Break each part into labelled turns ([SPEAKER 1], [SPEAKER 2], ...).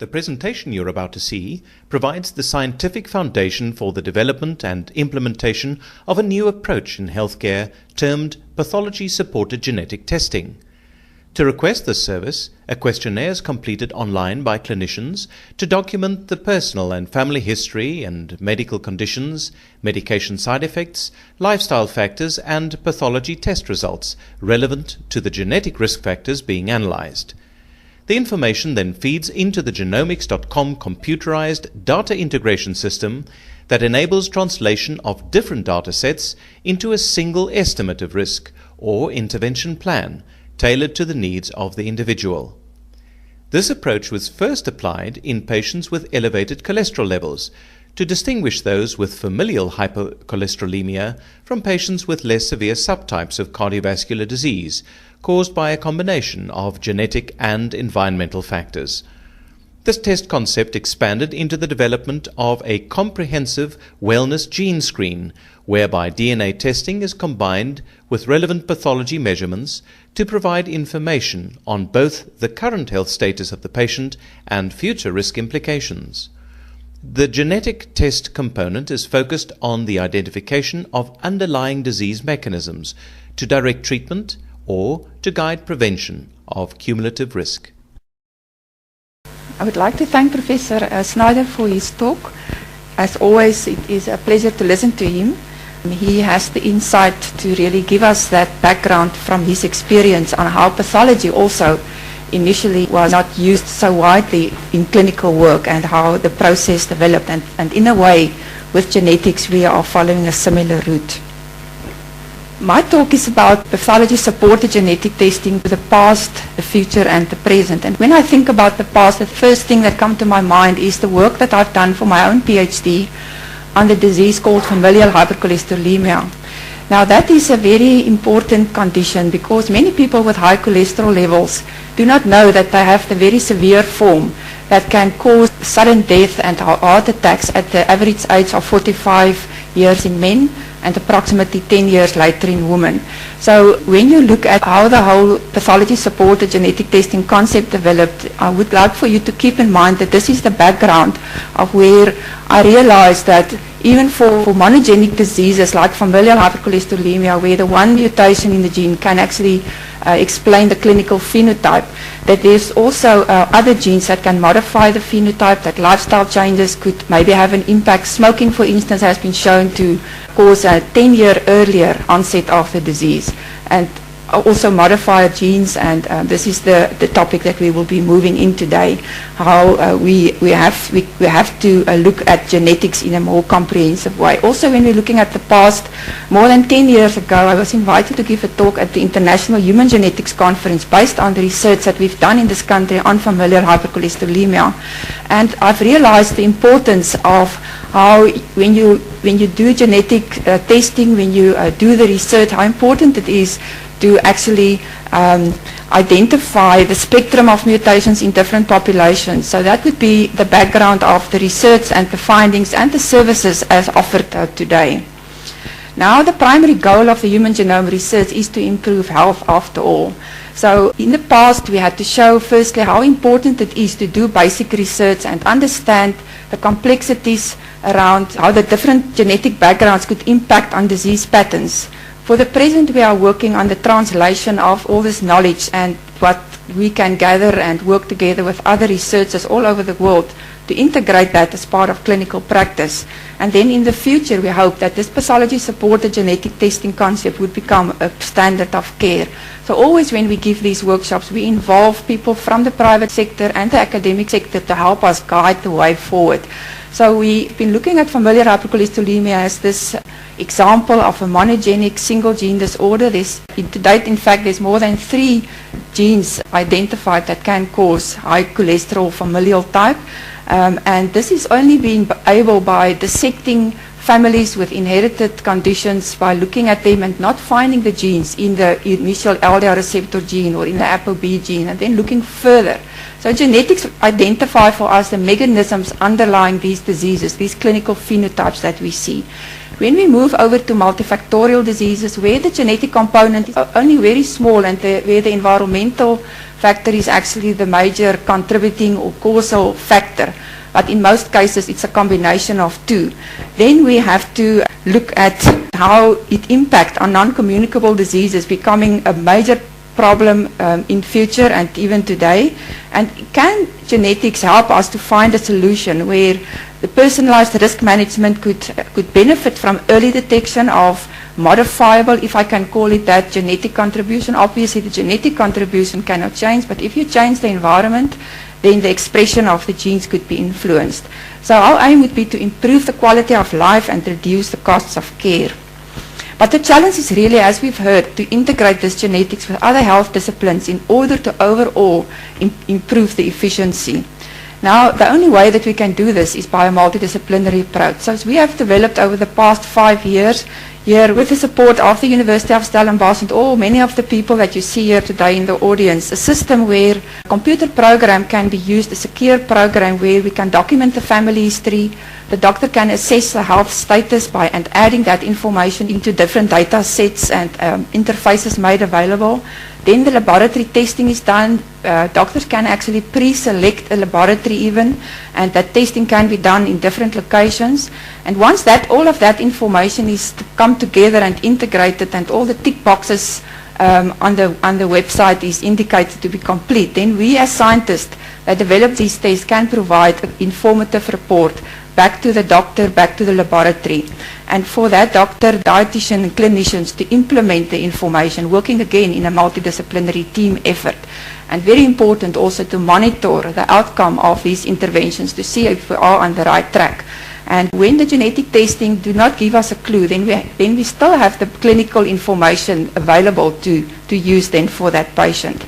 [SPEAKER 1] The presentation you're about to see provides the scientific foundation for the development and implementation of a new approach in healthcare termed Pathology Supported Genetic Testing. To request this service, a questionnaire is completed online by clinicians to document the personal and family history and medical conditions, medication side effects, lifestyle factors, and pathology test results relevant to the genetic risk factors being analyzed. The information then feeds into the Gknowmix.com computerized data integration system that enables translation of different data sets into a single estimate of risk or intervention plan tailored to the needs of the individual. This approach was first applied in patients with elevated cholesterol levels to distinguish those with familial hypercholesterolemia from patients with less severe subtypes of cardiovascular disease caused by a combination of genetic and environmental factors. This test concept expanded into the development of a comprehensive wellness gene screen, whereby DNA testing is combined with relevant pathology measurements to provide information on both the current health status of the patient and future risk implications. The genetic test component is focused on the identification of underlying disease mechanisms to direct treatment or to guide prevention of cumulative risk.
[SPEAKER 2] I would like to thank Professor Snyder for his talk. As always, it is a pleasure to listen to him. He has the insight to really give us that background from his experience on how pathology also initially was not used so widely in clinical work and how the process developed. And in a way, with genetics, we are following a similar route. My talk is about pathology supported genetic testing for the past, the future and the present. And when I think about the past, the first thing that comes to my mind is the work that I've done for my own PhD on the disease called familial hypercholesterolemia. Now that is a very important condition because many people with high cholesterol levels do not know that they have the very severe form that can cause sudden death and heart attacks at the average age of 45 years in men and approximately 10 years later in women. So when you look at how the whole pathology supported genetic testing concept developed, I would like for you to keep in mind that this is the background of where I realized that even for monogenic diseases like familial hypercholesterolemia, where the one mutation in the gene can actually explain the clinical phenotype, that there's also other genes that can modify the phenotype, that lifestyle changes could maybe have an impact. Smoking, for instance, has been shown to cause a 10-year earlier onset of the disease, and also modifier genes, and this is the topic that we will be moving in today, how we have to look at genetics in a more comprehensive way. Also, when we're looking at the past, more than 10 years ago, I was invited to give a talk at the International Human Genetics Conference based on the research that we've done in this country on familial hypercholesterolemia. And I've realized the importance of how when you do genetic testing, when you do the research, how important it is to actually identify the spectrum of mutations in different populations. So that would be the background of the research and the findings and the services as offered today. Now the primary goal of the human genome research is to improve health after all. So in the past we had to show firstly how important it is to do basic research and understand the complexities around how the different genetic backgrounds could impact on disease patterns. For the present, we are working on the translation of all this knowledge and what we can gather and work together with other researchers all over the world to integrate that as part of clinical practice. And then in the future, we hope that this pathology-supported genetic testing concept would become a standard of care. So always when we give these workshops, we involve people from the private sector and the academic sector to help us guide the way forward. So we've been looking at familial hypercholesterolemia as this example of a monogenic single gene disorder. To date, in fact, there's more than 3 genes identified that can cause high cholesterol familial type. And this is only being able by dissecting families with inherited conditions by looking at them and not finding the genes in the initial LDL receptor gene or in the ApoB gene, and then looking further. So genetics identify for us the mechanisms underlying these diseases, these clinical phenotypes that we see. When we move over to multifactorial diseases, where the genetic component is only very small and where the environmental factor is actually the major contributing or causal factor, but in most cases it's a combination of two, then we have to look at how it impacts on non-communicable diseases becoming a major problem in future and even today. And can genetics help us to find a solution where the personalized risk management could benefit from early detection of modifiable, if I can call it that, genetic contribution? Obviously the genetic contribution cannot change, but if you change the environment, then the expression of the genes could be influenced. So our aim would be to improve the quality of life and reduce the costs of care. But the challenge is really, as we've heard, to integrate this genetics with other health disciplines in order to overall improve the efficiency. Now, the only way that we can do this is by a multidisciplinary approach. So we have developed over the past 5 years, here with the support of the University of Stellenbosch and many of the people that you see here today in the audience, a system where a computer program can be used, a secure program where we can document the family history. The doctor can assess the health status by and adding that information into different data sets and interfaces made available. Then the laboratory testing is done. Doctors can actually pre-select a laboratory even, and that testing can be done in different locations. And once all of that information is to come together and integrated, and all the tick boxes on the website is indicated to be complete, then we as scientists that develop these tests can provide an informative report back to the doctor, back to the laboratory. And for that, doctor, dietitian and clinicians to implement the information, working again in a multidisciplinary team effort. And very important also to monitor the outcome of these interventions to see if we are on the right track. And when the genetic testing do not give us a clue, then we still have the clinical information available to use then for that patient.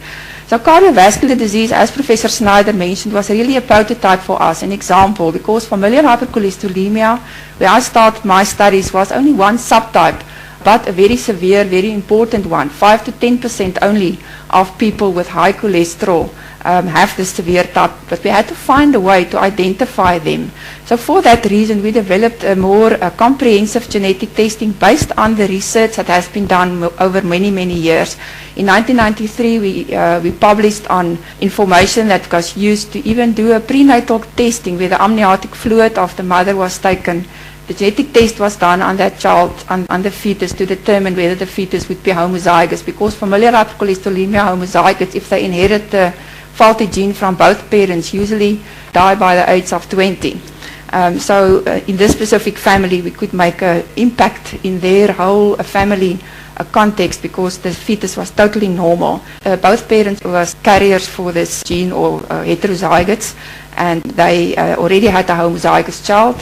[SPEAKER 2] So cardiovascular disease, as Professor Snyder mentioned, was really a prototype for us, an example, because familial hypercholesterolemia, where I started my studies, was only one subtype, but a very severe, very important one. 5 to 10% only of people with high cholesterol have this severe type, but we had to find a way to identify them. So for that reason, we developed a more comprehensive genetic testing based on the research that has been done over many, many years. In 1993, we published on information that was used to even do a prenatal testing where the amniotic fluid of the mother was taken. The genetic test was done on that child, on the fetus, to determine whether the fetus would be homozygous, because familial hypercholesterolemia homozygotes, if they inherit the faulty gene from both parents, usually die by the age of 20. So in this specific family, we could make an impact in their whole family context because the fetus was totally normal. Both parents were carriers for this gene or heterozygotes, and they already had a homozygous child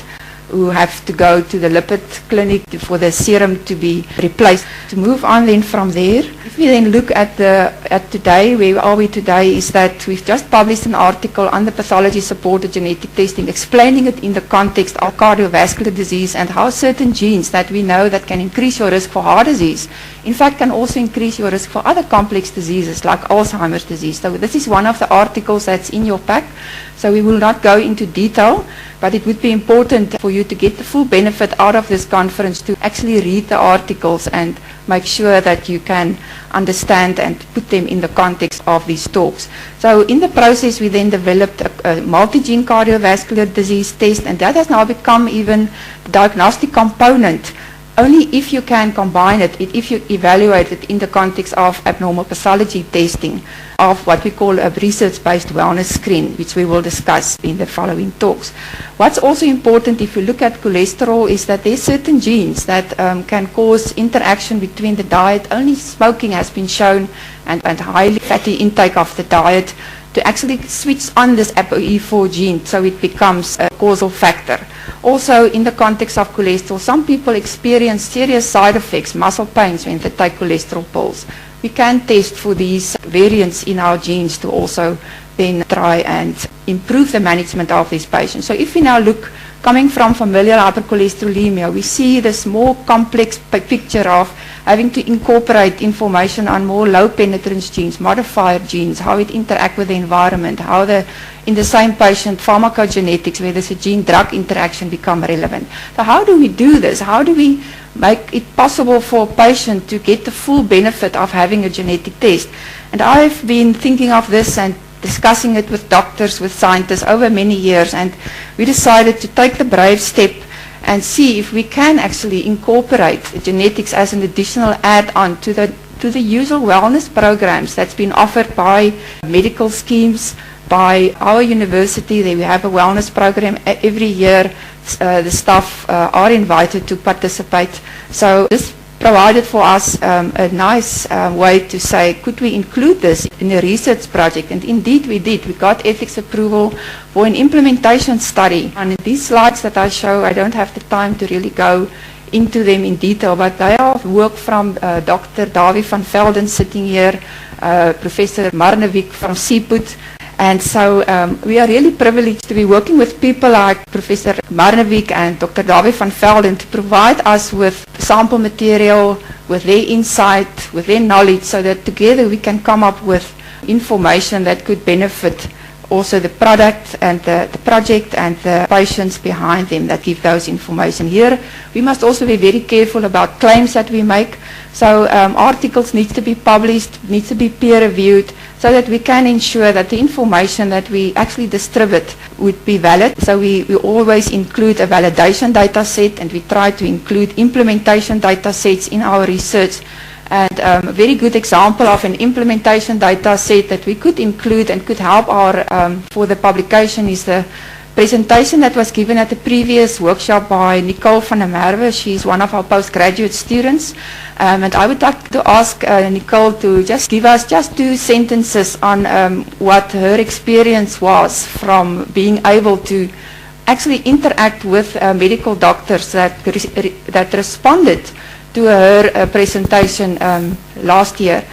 [SPEAKER 2] who have to go to the lipid clinic for the serum to be replaced. To move on then from there, if we then look at today, where are we today, is that we've just published an article on the Pathology Supported Genetic Testing, explaining it in the context of cardiovascular disease and how certain genes that we know that can increase your risk for heart disease, in fact can also increase your risk for other complex diseases like Alzheimer's disease. So this is one of the articles that's in your pack. So we will not go into detail, but it would be important for you to get the full benefit out of this conference to actually read the articles and make sure that you can understand and put them in the context of these talks. So in the process, we then developed a multi-gene cardiovascular disease test, and that has now become even the diagnostic component only if you can combine it, if you evaluate it in the context of abnormal pathology testing of what we call a research-based wellness screen, which we will discuss in the following talks. What's also important if you look at cholesterol is that there are certain genes that can cause interaction between the diet. Only smoking has been shown and highly fatty intake of the diet to actually switch on this ApoE4 gene so it becomes a causal factor. Also, in the context of cholesterol, some people experience serious side effects, muscle pains when they take cholesterol pills. We can test for these variants in our genes to also then try and improve the management of these patients. So if we now look, coming from familial hypercholesterolemia, we see this more complex picture of having to incorporate information on more low penetrance genes, modifier genes, how it interact with the environment, how in the same patient pharmacogenetics, where there's a gene-drug interaction, become relevant. So how do we do this? How do we make it possible for a patient to get the full benefit of having a genetic test? And I've been thinking of this and discussing it with doctors, with scientists over many years, and we decided to take the brave step and see if we can actually incorporate genetics as an additional add-on to the usual wellness programs that's been offered by medical schemes, by our university. There we have a wellness program every year. The staff are invited to participate. So this provided for us a nice way to say, could we include this in a research project? And indeed we did. We got ethics approval for an implementation study. And these slides that I show, I don't have the time to really go into them in detail, but they are work from Dr. Davy van Velden sitting here, Professor Marnevik from CPUT. And so we are really privileged to be working with people like Professor Marnevik and Dr. Davy van Velden to provide us with sample material, with their insight, with their knowledge, so that together we can come up with information that could benefit also the product and the project and the patients behind them that give those information. Here we must also be very careful about claims that we make. So articles need to be published, need to be peer reviewed, so that we can ensure that the information that we actually distribute would be valid. So we always include a validation data set, and we try to include implementation data sets in our research. And a very good example of an implementation data set that we could include and could help for the publication is the presentation that was given at the previous workshop by Nicole van der Merwe. She's one of our postgraduate students. And I would like to ask Nicole to just give us just 2 sentences on what her experience was from being able to actually interact with medical doctors that responded to her presentation last year.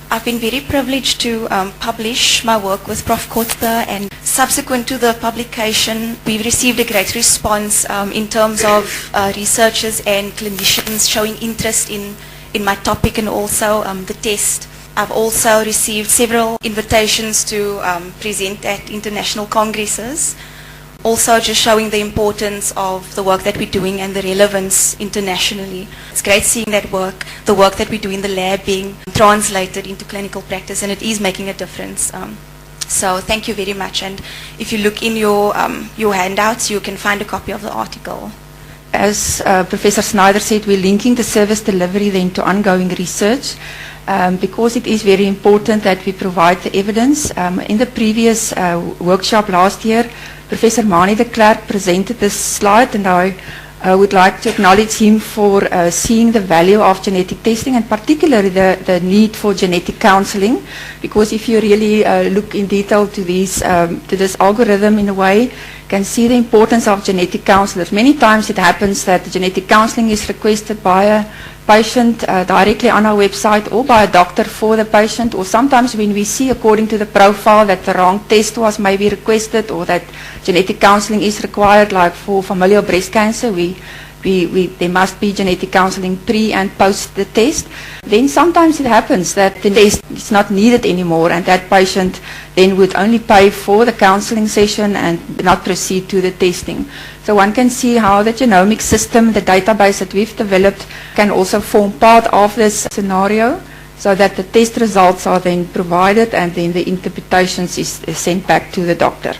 [SPEAKER 3] I've been very privileged to publish my work with Prof Kotze, and subsequent to the publication we've received a great response in terms of researchers and clinicians showing interest in my topic and also the test. I've also received several invitations to present at international congresses, also just showing the importance of the work that we're doing and the relevance internationally. It's great seeing that work, the work that we do in the lab being translated into clinical practice, and it is making a difference. So thank you very much, and if you look in your handouts, you can find a copy of the article.
[SPEAKER 2] As Professor Snyder said, we're linking the service delivery then to ongoing research. Because it is very important that we provide the evidence. In the previous workshop last year, Professor Mani de Klerk presented this slide, and I would like to acknowledge him for seeing the value of genetic testing, and particularly the need for genetic counseling, because if you really look in detail to this algorithm in a way, can see the importance of genetic counselors. Many times it happens that the genetic counseling is requested by a patient directly on our website or by a doctor for the patient, or sometimes when we see according to the profile that the wrong test was maybe requested or that genetic counseling is required, like for familial breast cancer, there must be genetic counseling pre and post the test. Then sometimes it happens that the test is not needed anymore, and that patient then would only pay for the counseling session and not proceed to the testing. So one can see how the genomic system, the database that we've developed, can also form part of this scenario, so that the test results are then provided and then the interpretations is sent back to the doctor.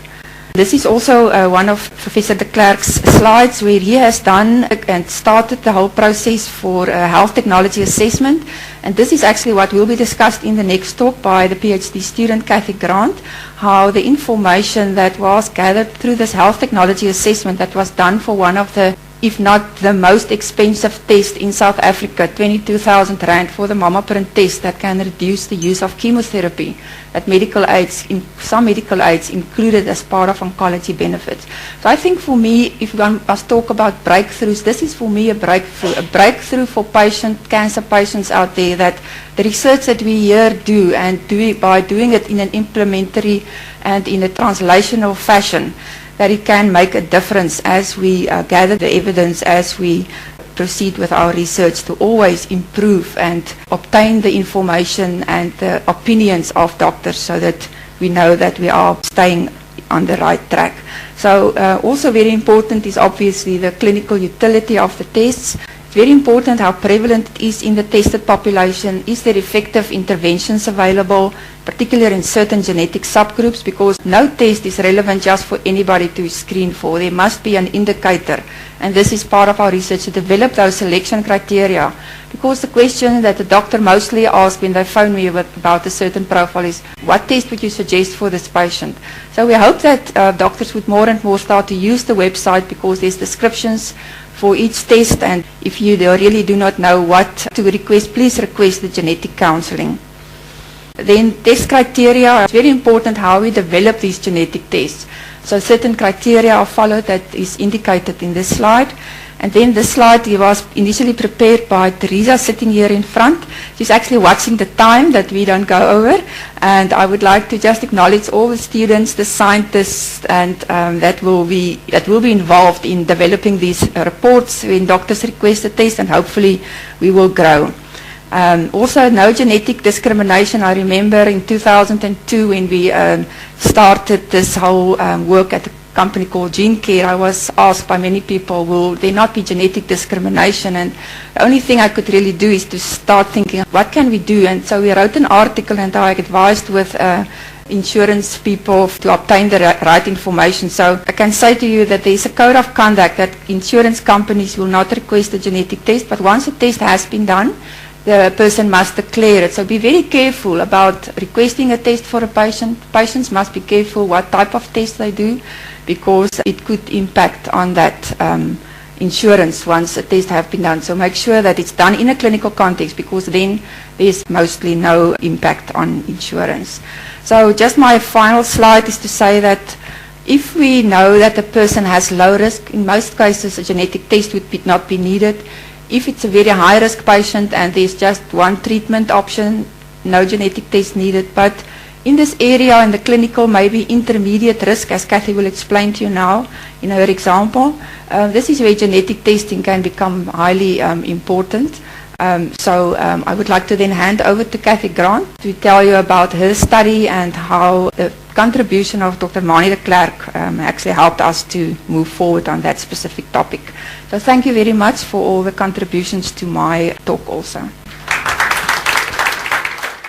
[SPEAKER 2] This is also one of Professor de Klerk's slides, where he has done and started the whole process for health technology assessment. And this is actually what will be discussed in the next talk by the PhD student Kathy Grant, how the information that was gathered through this health technology assessment that was done for one of the, if not the most expensive test in South Africa, 22,000 Rand for the mammoprint test that can reduce the use of chemotherapy, that some medical aids included as part of oncology benefits. So I think for me, if one must talk about breakthroughs, this is for me a breakthrough for cancer patients out there, that the research that we here do, and by doing it in an implementary and in a translational fashion, that it can make a difference as we gather the evidence, as we proceed with our research to always improve and obtain the information and the opinions of doctors so that we know that we are staying on the right track. So also very important is obviously the clinical utility of the tests. It's very important how prevalent it is in the tested population. Is there effective interventions available, particularly in certain genetic subgroups, because no test is relevant just for anybody to screen for. There must be an indicator, and this is part of our research to develop those selection criteria, because the question that the doctor mostly asks when they phone me about a certain profile is, what test would you suggest for this patient? So we hope that doctors would more and more start to use the website, because there's descriptions for each test, and if you really do not know what to request, please request the genetic counseling. Then test criteria, it's very important how we develop these genetic tests. So certain criteria are followed that is indicated in this slide. And then this slide was initially prepared by Teresa sitting here in front. She's actually watching the time that we don't go over. And I would like to just acknowledge all the students, the scientists, and that will be involved in developing these reports when doctors request a test, and hopefully we will grow. Also, no genetic discrimination. I remember in 2002 when we started this whole work at a company called GeneCare, I was asked by many people, will there not be genetic discrimination? And the only thing I could really do is to start thinking, what can we do? And so we wrote an article, and I advised with insurance people to obtain the right information. So I can say to you that there is a code of conduct that insurance companies will not request a genetic test, but once a test has been done, the person must declare it. So be very careful about requesting a test for a patient. Patients must be careful what type of test they do, because it could impact on that insurance once a test has been done. So make sure that it's done in a clinical context, because then there's mostly no impact on insurance. So just my final slide is to say that if we know that a person has low risk, in most cases a genetic test would not be needed. If it's a very high risk patient and there's just one treatment option, no genetic test needed. But in this area, in the clinical, maybe intermediate risk, as Kathy will explain to you now in her example, this is where genetic testing can become highly important. So I would like to then hand over to Kathy Grant to tell you about her study and how the contribution of Dr. Mani de Klerk actually helped us to move forward on that specific topic. So thank you very much for all the contributions to my talk also.